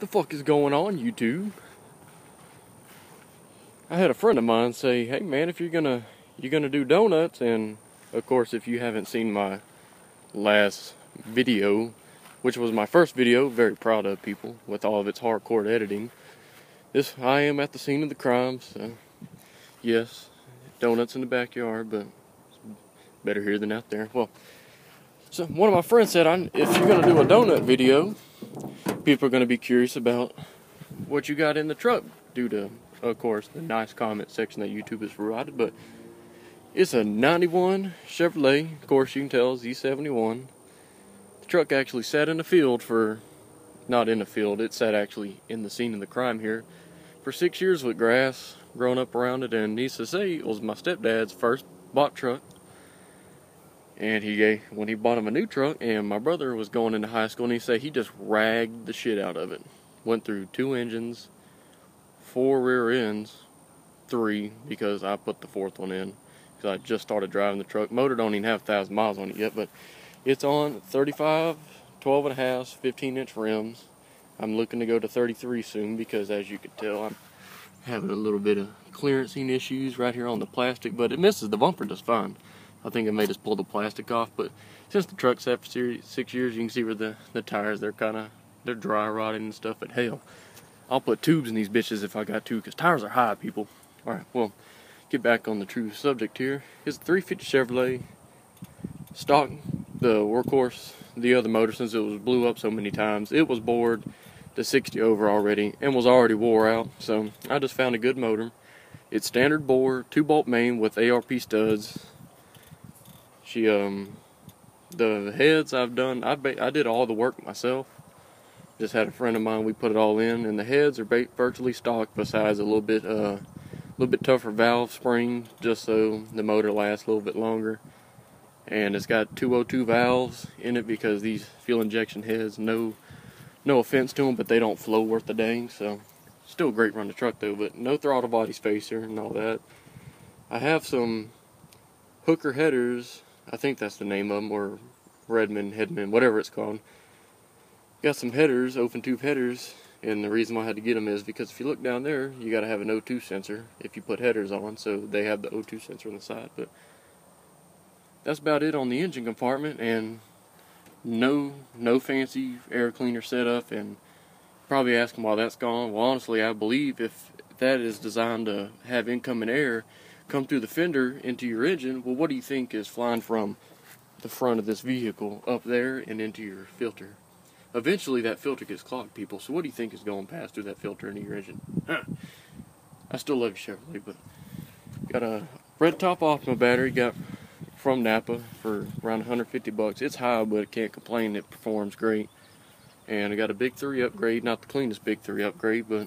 The fuck is going on, YouTube? I had a friend of mine say, hey man, if you're gonna do donuts, and of course if you haven't seen my last video, which was my first video, very proud of people with all of its hardcore editing. I am at the scene of the crime, so yes, donuts in the backyard, but better here than out there. Well, so one of my friends said, if you're gonna do a donut video, people are gonna be curious about what you got in the truck due to, of course, the nice comment section that YouTube has provided. But it's a 91 Chevrolet, of course you can tell, Z71. The truck actually sat in the field not in the field, it sat actually in the scene of the crime here for 6 years with grass growing up around it. And needless to say, it was my stepdad's first bought truck. And when he bought him a new truck, and my brother was going into high school, and he said he just ragged the shit out of it. Went through 2 engines, 4 rear ends, 3, because I put the 4th one in, because I just started driving the truck. Motor don't even have 1,000 miles on it yet, but it's on 35, 12 and a half, 15-inch rims. I'm looking to go to 33 soon, because as you can tell, I'm having a little bit of clearancing issues right here on the plastic, but it misses the bumper just fine. I think I may just pull the plastic off, but since the truck's sat for 6 years, you can see where the tires, they're dry rotting and stuff. But hell, I'll put tubes in these bitches if I got to, because tires are high, people. Alright, well, get back on the true subject here. It's a 350 Chevrolet, stock, the workhorse, the other motor, since it was blew up so many times, it was bored to 60 over already, and was already wore out, so I just found a good motor. It's standard bore, 2-bolt main with ARP studs. The heads I've done, I did all the work myself. Just had a friend of mine, we put it all in, and the heads are virtually stock, besides a little bit tougher valve spring, just so the motor lasts a little bit longer. And it's got 202 valves in it, because these fuel injection heads, no offense to them, but they don't flow worth a dang. So still a great run the truck though, but no throttle body spacer and all that. I have some hooker headers, I think that's the name of them, or Redmond, Headman, whatever it's called. Got some headers, open tube headers, and the reason why I had to get them is because if you look down there, you got to have an O2 sensor if you put headers on, so they have the O2 sensor on the side. But that's about it on the engine compartment, and no fancy air cleaner setup. And probably asking why that's gone. Well, honestly, I believe if that is designed to have incoming air come through the fender into your engine, well, what do you think is flying from the front of this vehicle up there and into your filter? Eventually that filter gets clogged, people, so what do you think is going past through that filter into your engine? I still love Chevrolet, but got a red top Optima battery, got from Napa for around 150 bucks. It's high, but can't complain, it performs great. And I got a Big 3 upgrade, not the cleanest Big 3 upgrade, but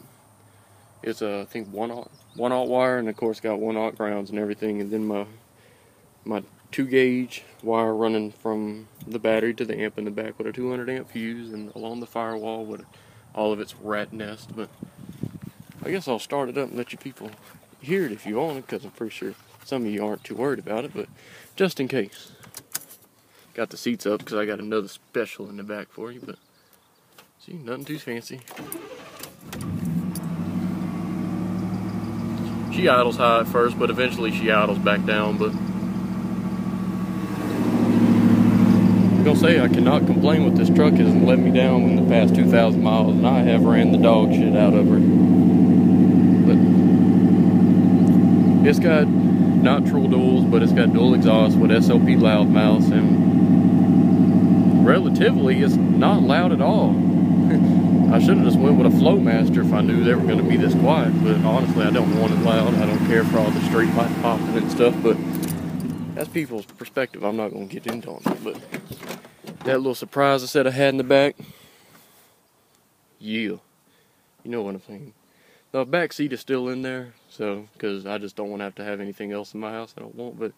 it's I think 1/0 wire, and of course got 1/0 grounds and everything, and then my 2-gauge wire running from the battery to the amp in the back with a 200 amp fuse, and along the firewall with all of its rat nest. But I guess I'll start it up and let you people hear it if you want it, because I'm pretty sure some of you aren't too worried about it, but just in case. Got the seats up because I got another special in the back for you, but see, nothing too fancy. She idles high at first, but eventually she idles back down. But I'm gonna say I cannot complain with this truck. It hasn't let me down in the past 2,000 miles, and I have ran the dog shit out of her. But it's got not true duals, but it's got dual exhaust with SLP loudmouths, and relatively it's not loud at all. I should have just went with a Flowmaster if I knew they were going to be this quiet, but honestly I don't want it loud. I don't care for all the street light popping and stuff, but that's people's perspective. I'm not going to get into it. But that little surprise I said I had in the back, yeah, you know what I'm saying. The back seat is still in there, so, because I just don't want to have anything else in my house I don't want. But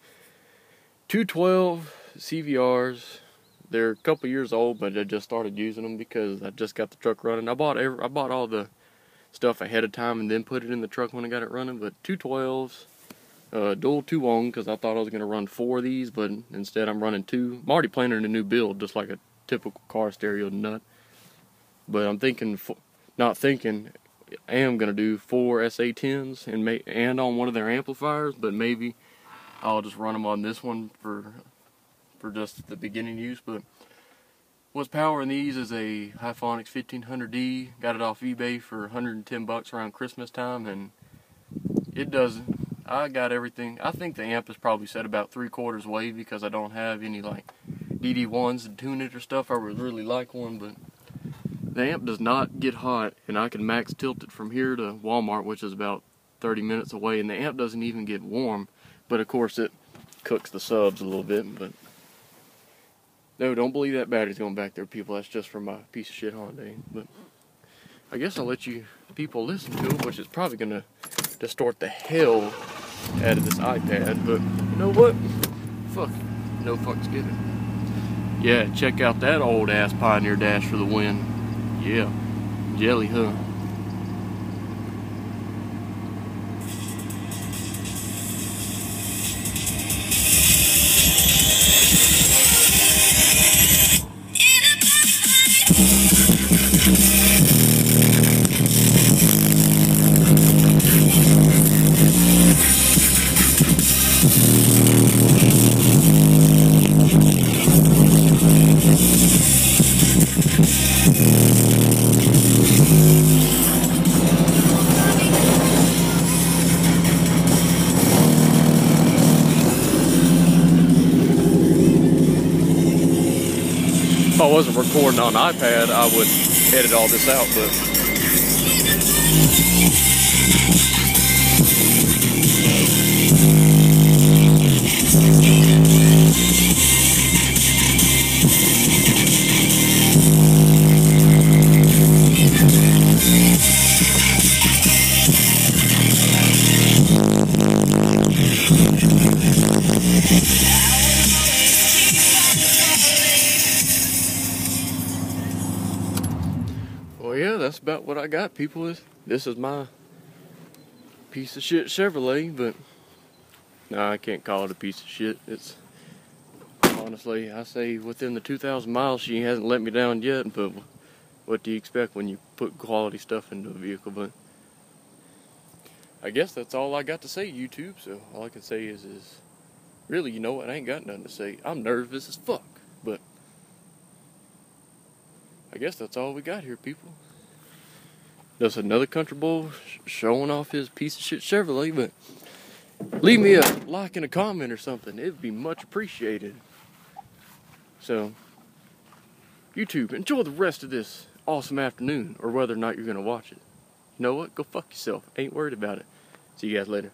212 CVRs. They're a couple years old, but I just started using them because I just got the truck running. I bought all the stuff ahead of time and then put it in the truck when I got it running. But 212s, dual 2-on, because I thought I was going to run 4 of these, but instead I'm running 2. I'm already planning a new build, just like a typical car stereo nut. But I'm thinking not thinking I am gonna do 4 SA10s and on one of their amplifiers, but maybe I'll just run them on this one for just the beginning use. But what's powering these is a Hyphonics 1500D. Got it off eBay for 110 bucks around Christmas time, and it does. I got everything. I think the amp is probably set about 3/4 wave because I don't have any like DD1s to tune it or stuff. I would really like one, but the amp does not get hot, and I can max tilt it from here to Walmart, which is about 30 minutes away, and the amp doesn't even get warm. But of course it cooks the subs a little bit. But no, don't believe that battery's going back there, people. That's just from my piece of shit Hyundai. But I guess I'll let you people listen to it, which is probably gonna distort the hell out of this iPad, but you know what? Fuck it. No fucks given. Yeah, check out that old ass Pioneer dash for the win. Yeah, jelly, huh? If I wasn't recording on iPad, I would edit all this out, but well, yeah, that's about what I got, people. This is my piece of shit Chevrolet, but no, I can't call it a piece of shit. It's honestly, I say within the 2,000 miles, she hasn't let me down yet. But what do you expect when you put quality stuff into a vehicle? But I guess that's all I got to say, YouTube. So all I can say is really, you know what? I ain't got nothing to say. I'm nervous as fuck, but I guess that's all we got here, people. Just another country boy showing off his piece of shit Chevrolet, but leave me a like and a comment or something. It'd be much appreciated. So, YouTube, enjoy the rest of this awesome afternoon, or whether or not you're going to watch it. You know what? Go fuck yourself. Ain't worried about it. See you guys later.